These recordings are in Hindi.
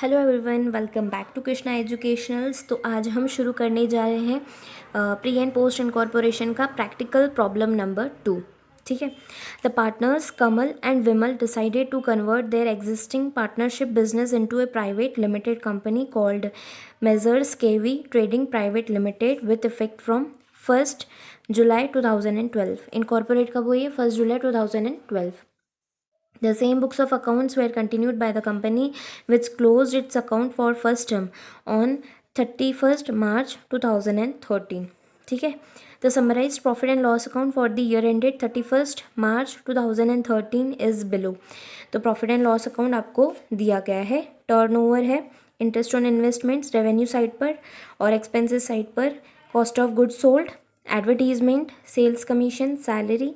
Hello everyone, welcome back to Krishna educationals. तो आज हम शुरू करने जा रहे हैं प्री एंड पोस्ट इनकॉर्पोरेशन का प्रैक्टिकल प्रॉब्लम नंबर 2। ठीक है। The partners Kamal and Vimal decided to convert their existing partnership business into a private limited company called Messrs KV trading private limited with effect from 1 July 2012। Incorporate कब हुई है? 1 July 2012। The same books of accounts were continued by the company, which closed its account for first term on 31st March 2013. ठीक है। The summarized profit and loss account for the year ended 31st March 2013 is below. तो प्रॉफिट एंड लॉस अकाउंट आपको दिया गया है। टर्नओवर है, interest on investments revenue side पर और एक्सपेंसेस साइड पर, cost of goods sold, advertisement, sales commission, salary,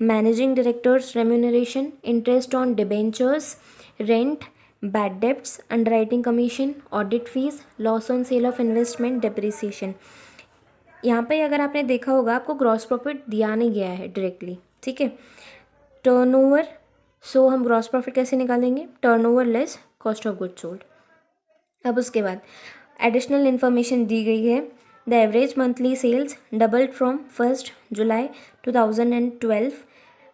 managing directors remuneration, interest on debentures, rent, bad debts, underwriting commission, audit fees, loss on sale of investment, depreciation. यहाँ पे अगर आपने देखा होगा आपको ग्रॉस प्रॉफिट दिया नहीं गया है डायरेक्टली। ठीक है। टर्नओवर, सो हम ग्रॉस प्रॉफिट कैसे निकालेंगे? Turnover less cost of goods sold. अब उसके बाद एडिशनल इन्फॉर्मेशन दी गई है। The average monthly sales doubled from 1 July 2012।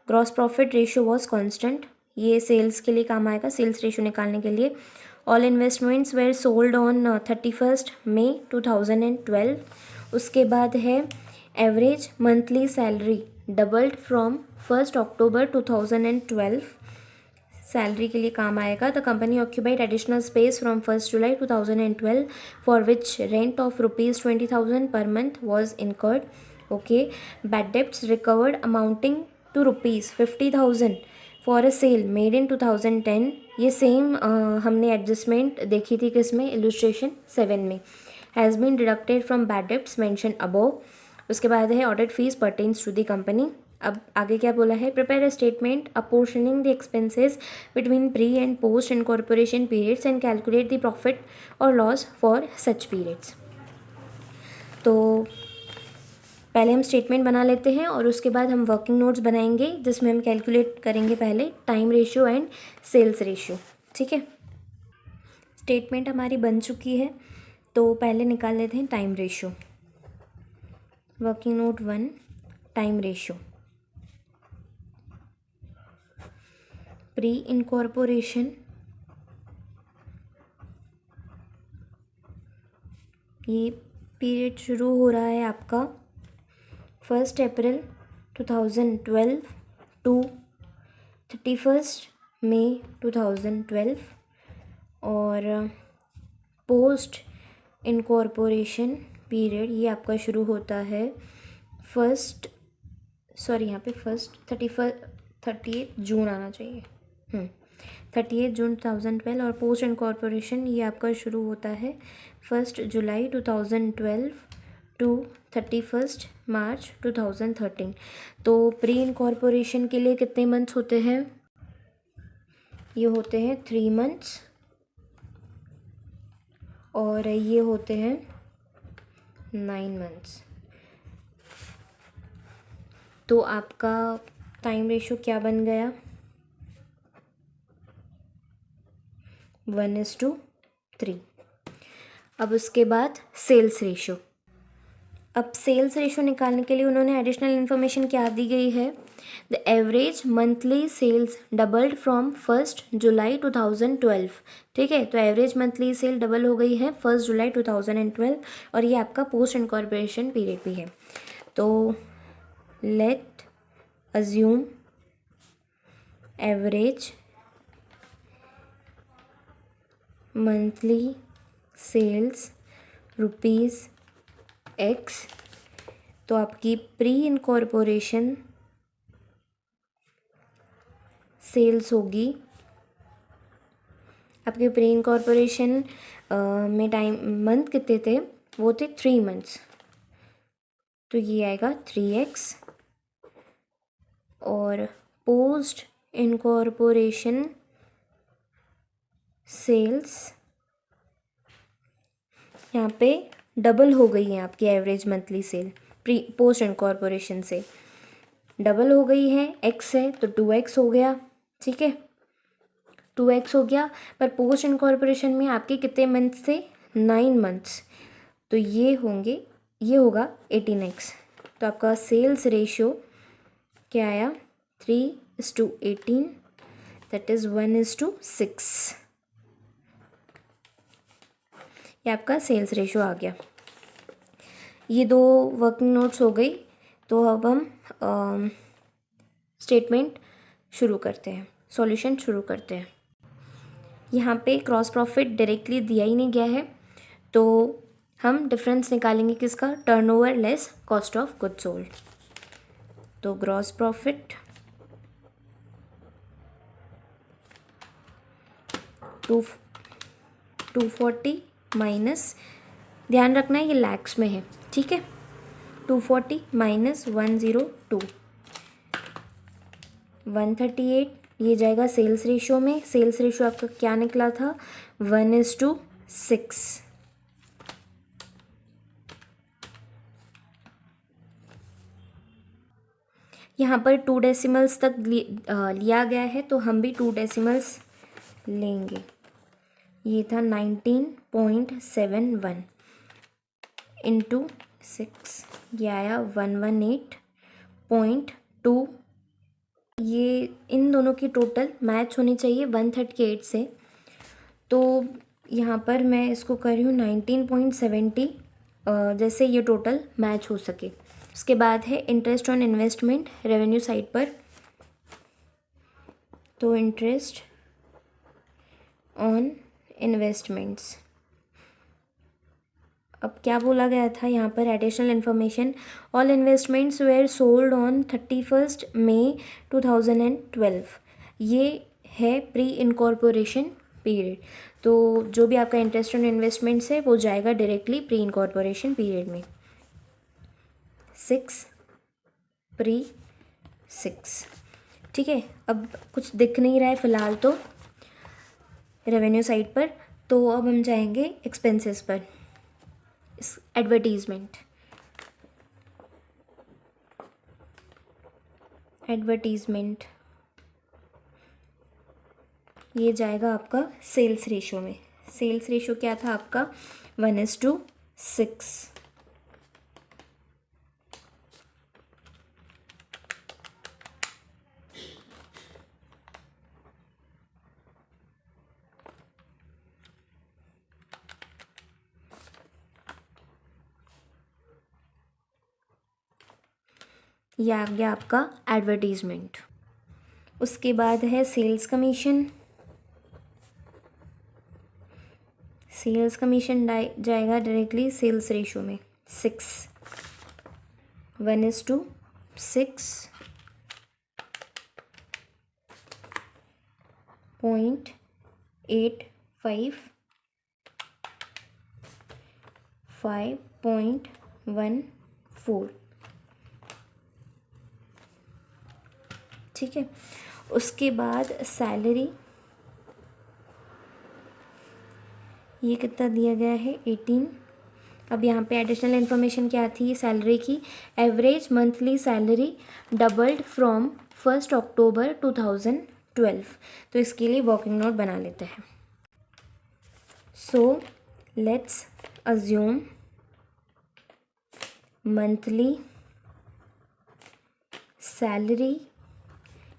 Gross profit ratio was constant. ये सेल्स के लिए काम आएगा, सेल्स रेशियो निकालने के लिए। All investments were sold on 31 May 2012। उसके बाद है average monthly salary doubled from 1 October 2012। Salary के लिए काम आएगा। The company occupied additional space from 1 July 2012 for which rent of ₹20,000 per month was incurred. Okay. Bad debts recovered amounting to ₹50,000 for a sale made in 2010। ये सेम हमने एडजस्टमेंट देखी थी किसमें? इलस्ट्रेशन 7 में। Has been deducted from bad debts mention above. उसके बाद है audit fees pertains to the company. अब आगे क्या बोला है? Prepare a statement apportioning the expenses between pre and post incorporation periods and calculate the profit or loss for such periods. तो पहले हम स्टेटमेंट बना लेते हैं और उसके बाद हम वर्किंग नोट्स बनाएंगे जिसमें हम कैलकुलेट करेंगे पहले time ratio and sales ratio. ठीक है। स्टेटमेंट हमारी बन चुकी है, तो पहले निकाल लेते हैं time ratio. Working note 1, time ratio. Pre incorporation ये पीरियड शुरू हो रहा है आपका 1 अप्रैल 2012 टू 31 मई 2012 और पोस्ट इनकॉर्पोरेशन पीरियड ये आपका शुरू होता है यहाँ पे 38 जून आना चाहिए। 38 जून 2012 और पोस्ट इनकॉर्पोरेशन ये आपका शुरू होता है 1 जुलाई 2012 टू 31 मार्च 2013। तो प्री इनकॉर्पोरेशन के लिए कितने मंथ्स होते हैं? ये होते हैं 3 मंथ्स और ये होते हैं 9 मंथ्स। तो आपका टाइम रेशियो क्या बन गया? 1:3। अब उसके बाद सेल्स रेशियो। अब सेल्स रेशियो निकालने के लिए उन्होंने एडिशनल इन्फॉर्मेशन क्या दी गई है? The average monthly sales doubled from 1 July 2012। ठीक है। तो एवरेज मंथली सेल डबल हो गई है 1 जुलाई 2012 और ये आपका पोस्ट इनकॉर्पोरेशन पीरियड भी है। तो let assume average monthly sales ₹X। तो आपकी प्री इनकॉर्पोरेशन सेल्स होगी, आपके प्री इनकॉर्पोरेशन में टाइम मंथ कितने थे? वो थे 3 मंथ्स। तो ये आएगा 3X और पोस्ट इनकॉर्पोरेशन सेल्स यहाँ पे डबल हो गई है आपकी average monthly cell pre post incorporation से डबल हो गई है। X है तो 2X हो गया। ठीक है। 2x हो गया, पर पोस्ट इनकॉर्पोरेशन में आपके कितने मंथ्स थे, 9 मंथ्स, तो ये होगा 18x। तो आपका सेल्स रेशियो क्या आया, 3:18, दैट इज़ 1:6। ये आपका सेल्स रेशियो आ गया। ये 2 वर्किंग नोट्स हो गई। तो अब हम स्टेटमेंट शुरू करते हैं, सॉल्यूशन शुरू करते हैं। यहाँ पे क्रॉस प्रॉफिट डायरेक्टली दिया ही नहीं गया है, तो हम डिफरेंस निकालेंगे किसका, turnover less cost of goods sold. तो ग्रॉस प्रॉफिट 240 माइनस, ध्यान रखना है ये लैक्स में है, ठीक है, 240 माइनस 102, 138, ये जाएगा सेल्स रेशियो में। सेल्स रेशियो आपका क्या निकला था, 1:6। यहाँ पर 2 डेसिमल्स तक लिया गया है, तो हम भी 2 डेसिमल्स लेंगे। ये था 19.71 इंटू 6, ये आया 118.2। ये इन दोनों की टोटल मैच होनी चाहिए 138 से, तो यहाँ पर मैं इसको कर रही हूँ 19.70, जैसे ये टोटल मैच हो सके। उसके बाद है interest on investment revenue side पर, तो इंटरेस्ट ऑन इन्वेस्टमेंट्स, अब क्या बोला गया था यहाँ पर, additional information, all investments were sold on 31 May 2012। ये है प्री इनकॉर्पोरेशन पीरियड, तो जो भी आपका इंटरेस्ट ऑन इन्वेस्टमेंट्स है वो जाएगा डायरेक्टली प्री इनकॉर्पोरेशन पीरियड में। 6 प्री 6, ठीक है। अब कुछ दिख नहीं रहा है फ़िलहाल तो रेवेन्यू साइड पर, तो अब हम जाएंगे एक्सपेंसेस पर। एडवर्टीज़मेंट, ये जाएगा आपका सेल्स रेशियो में। सेल्स रेशियो क्या था आपका, 1:6। ये आ गया आपका एडवर्टीज़मेंट। उसके बाद है सेल्स कमीशन। सेल्स कमीशन जाएगा डायरेक्टली सेल्स रेशियो में, 6, 1:6 .85 5.14, ठीक है। उसके बाद सैलरी, ये कितना दिया गया है, 18। अब यहाँ पे एडिशनल इन्फॉर्मेशन क्या थी सैलरी की, average monthly salary doubled from 1 October 2012। तो इसके लिए वर्किंग नोट बना लेते हैं। So let's assume monthly salary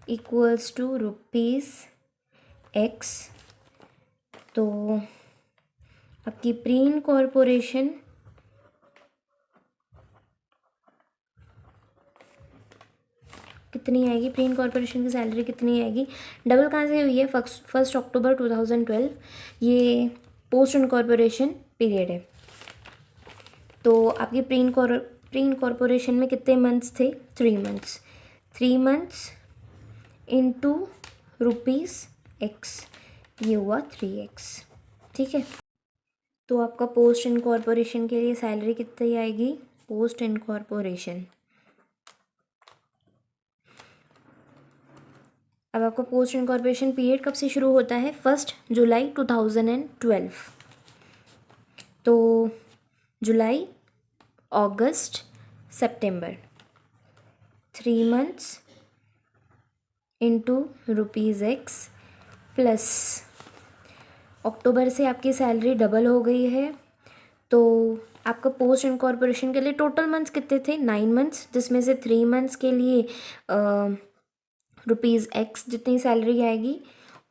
equals to ₹X। तो आपकी प्री इनकॉर्पोरेशन कितनी आएगी, प्री इनकॉर्पोरेशन की सैलरी कितनी आएगी, डबल कहाँ से हुई है, 1 अक्टूबर 2012, ये पोस्ट इनकॉर्पोरेशन पीरियड है। तो आपकी प्री इनकॉर्पोरेशन में कितने मंथ्स थे, 3 मंथ्स, 3 मंथ्स इंटू ₹X, ये हुआ 3X, ठीक है। तो आपका पोस्ट इनकॉर्पोरेशन के लिए सैलरी कितनी आएगी, पोस्ट इनकॉर्पोरेशन, अब आपका पोस्ट इनकॉर्पोरेशन पीरियड कब से शुरू होता है, 1 जुलाई 2012। तो जुलाई, अगस्त, सितंबर, 3 मंथ्स इंटू ₹X, प्लस अक्टूबर से आपकी सैलरी डबल हो गई है, तो आपका पोस्ट इनकॉर्पोरेशन के लिए टोटल मंथ्स कितने थे? 9 मंथ्स, जिसमें से 3 मंथ्स के लिए ₹X जितनी सैलरी आएगी,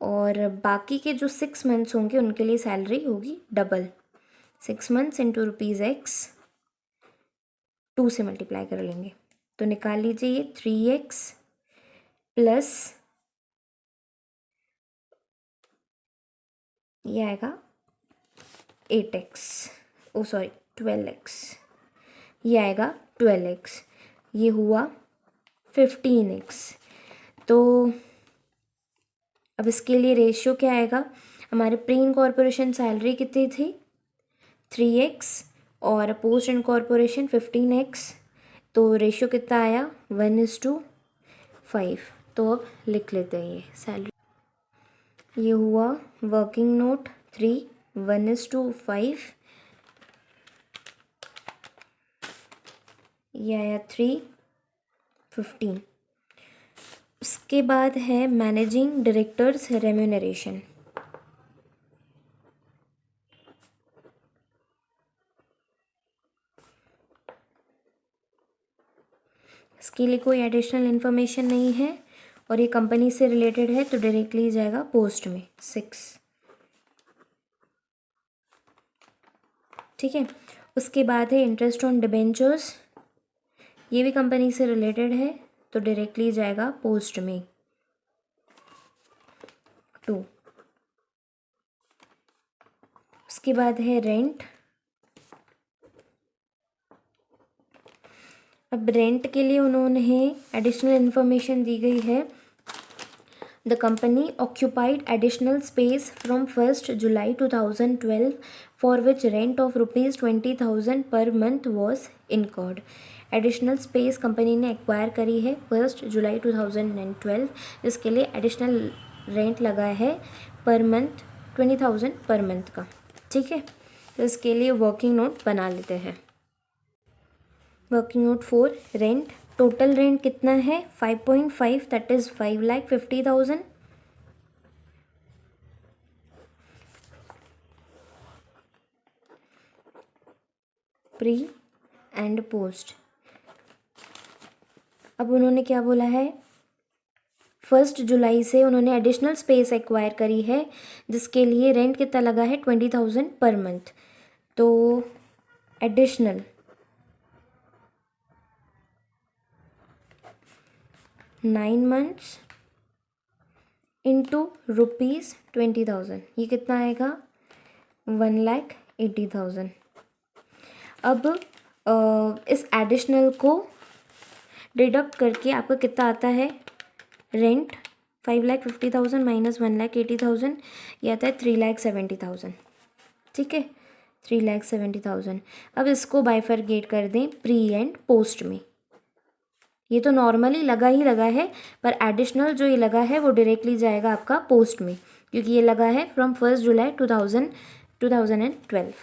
और बाकी के जो 6 मंथ्स होंगे उनके लिए सैलरी होगी डबल। 6 मंथ्स इंटू ₹X 2 से मल्टीप्लाई कर लेंगे, तो निकाल लीजिए ये 3X प्लस ये आएगा 8X, ओ सॉरी 12X, ये आएगा 12X, ये हुआ 15X। तो अब इसके लिए रेशियो क्या आएगा? हमारे प्री इनकॉर्पोरेशन सैलरी कितनी थी? 3X और पोस्ट इनकॉर्पोरेशन 15X, तो रेशियो कितना आया? 1:5। तो अब लिख लेते हैं ये सैलरी। ये हुआ वर्किंग नोट 3 1:5, ये आया 3:15। उसके बाद है मैनेजिंग डायरेक्टर्स रेम्यूनरेशन। इसके लिए कोई एडिशनल इन्फॉर्मेशन नहीं है और ये कंपनी से रिलेटेड है, तो डायरेक्टली जाएगा पोस्ट में 6। ठीक है। उसके बाद है इंटरेस्ट ऑन डिबेंचर्स, ये भी कंपनी से रिलेटेड है, तो डायरेक्टली जाएगा पोस्ट में 2। उसके बाद है रेंट। अब रेंट के लिए उन्होंने एडिशनल इन्फॉर्मेशन दी गई है। The company occupied additional space from 1 July 2012 for which rent of ₹20,000 per month was incurred. Additional space company ने एक्वायर करी है 1 जुलाई 2012, जिसके लिए एडिशनल रेंट लगा है पर मंथ 20,000 पर मंथ का। ठीक है, तो इसके लिए वर्किंग नोट बना लेते हैं। Working note 4, rent. Total rent कितना है? 5.5, that is 5,50,000। Pre and post. अब उन्होंने क्या बोला है? 1 जुलाई से उन्होंने एडिशनल स्पेस एक्वायर करी है, जिसके लिए रेंट कितना लगा है? 20,000 पर मंथ। तो एडिशनल 9 मंथ्स इंटू ₹20,000, ये कितना आएगा? 1,80,000। अब इस एडिशनल को डिडक्ट करके आपका कितना आता है? रेंट 5,50,000 माइनस 1,80,000, ये आता है 3,70,000। ठीक है, 3,70,000। अब इसको बाइफरगेट कर दें प्री एंड पोस्ट में। ये तो नॉर्मली लगा ही लगा है, पर एडिशनल जो ये लगा है वो डायरेक्टली जाएगा आपका पोस्ट में, क्योंकि ये लगा है फ्रॉम 1 जुलाई 2012।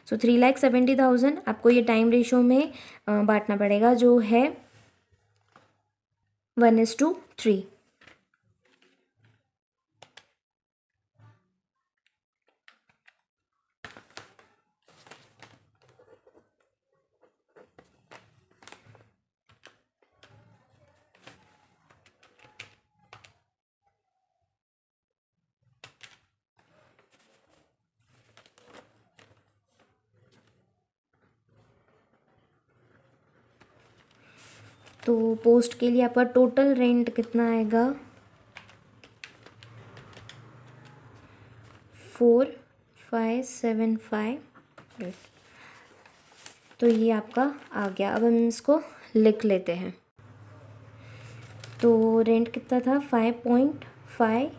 सो 3,70,000 आपको ये टाइम रेशो में बांटना पड़ेगा, जो है 1:3। तो पोस्ट के लिए आपका टोटल रेंट कितना आएगा? 4,575। तो ये आपका आ गया। अब हम इसको लिख लेते हैं। तो रेंट कितना था? 5.5,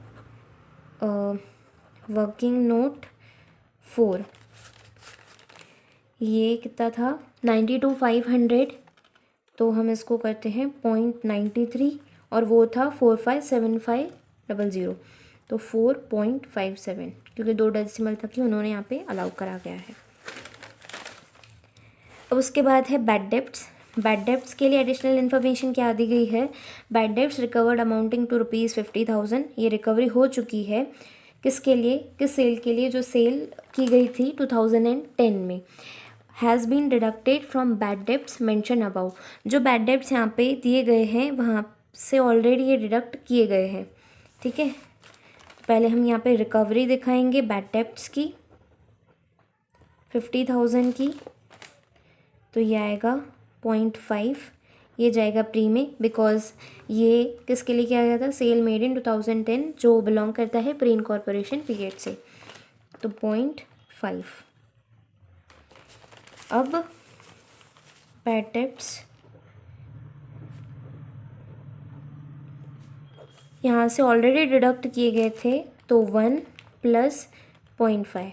वर्किंग नोट 4, ये कितना था? 92,500, तो हम इसको करते हैं 0.93, और वो था 4,575,000, तो 4.57, क्योंकि 2 डेसिमल तक ही उन्होंने यहाँ पे अलाउ करा गया है। अब उसके बाद है बैड डेब्ट्स बैड डेब्ट्स के लिए एडिशनल इन्फॉर्मेशन क्या दी गई है, bad debts recovered amounting to ₹50,000, ये रिकवरी हो चुकी है किसके लिए, किस सेल के लिए, जो सेल की गई थी 2010 में। Has been deducted from bad debts mention above, जो बैड डेब्ट्स यहाँ पे दिए गए हैं वहाँ से ऑलरेडी ये डिडक्ट किए गए हैं। ठीक है, पहले हम यहाँ पे रिकवरी दिखाएंगे बैड डेब्ट्स की 50,000 की, तो ये आएगा 0.5, ये जाएगा प्री में, बिकॉज ये किसके लिए किया गया था, सेल मेड इन 2010 जो बिलोंग करता है प्री इनकॉर्पोरेशन पीरियड से, तो 0.5। अब बैड डेब्ट्स यहाँ से ऑलरेडी डिडक्ट किए गए थे, तो 1 + 0.5,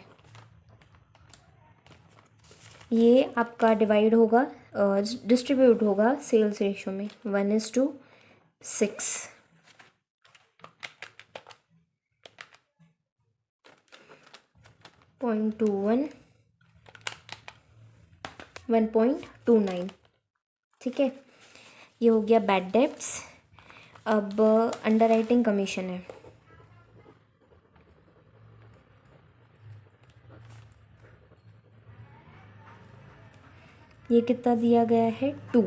ये आपका डिवाइड होगा, डिस्ट्रीब्यूट होगा सेल्स रेशो में 1:6। 0.21, 1.29। ठीक है, ये हो गया बैड डेब्ट्स। अब अंडरराइटिंग कमीशन है, ये कितना दिया गया है 2,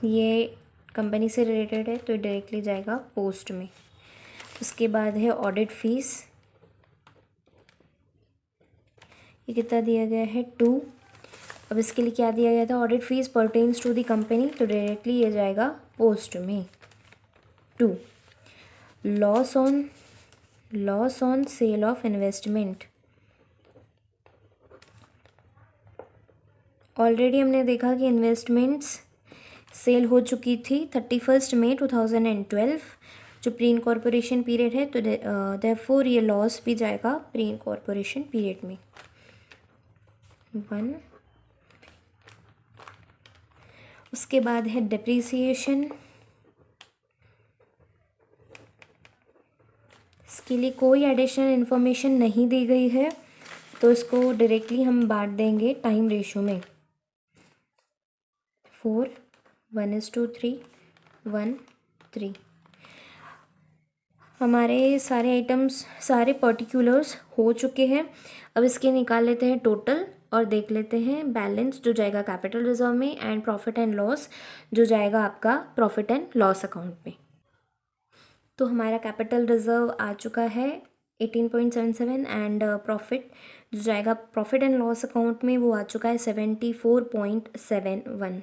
ये कंपनी से रिलेटेड है तो डायरेक्टली जाएगा पोस्ट में। उसके बाद है ऑडिट फीस, ये कितना दिया गया है 2। अब इसके लिए क्या दिया गया था, audit fees pertains to the company, तो डायरेक्टली ये जाएगा पोस्ट में 2। Loss on sale of investment, already हमने देखा कि इन्वेस्टमेंट्स सेल हो चुकी थी 31 मई 2012 जो प्री इनकॉर्पोरेशन पीरियड है, तो देयरफॉर ये लॉस भी जाएगा प्री इनकॉर्पोरेशन पीरियड में 1। उसके बाद है डिप्रिसिएशन, इसके लिए कोई एडिशनल इन्फॉर्मेशन नहीं दी गई है, तो इसको डायरेक्टली हम बांट देंगे टाइम रेशो में 4, 1:3, 1, 3। हमारे सारे आइटम्स, सारे पर्टिकुलर्स हो चुके हैं। अब इसके निकाल लेते हैं टोटल और देख लेते हैं बैलेंस जो जाएगा कैपिटल रिजर्व में, एंड प्रॉफिट एंड लॉस जो जाएगा आपका प्रॉफिट एंड लॉस अकाउंट में। तो हमारा कैपिटल रिजर्व आ चुका है 18.77 एंड प्रॉफिट जो जाएगा प्रॉफिट एंड लॉस अकाउंट में वो आ चुका है 74.71।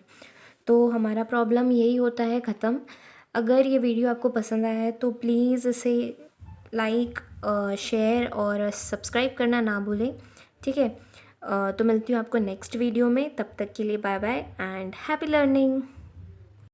तो हमारा प्रॉब्लम यही होता है ख़त्म। अगर ये वीडियो आपको पसंद आया है तो प्लीज़ इसे लाइक, शेयर और सब्सक्राइब करना ना भूलें। ठीक है, तो मिलती हूँ आपको नेक्स्ट वीडियो में, तब तक के लिए bye bye and happy learning.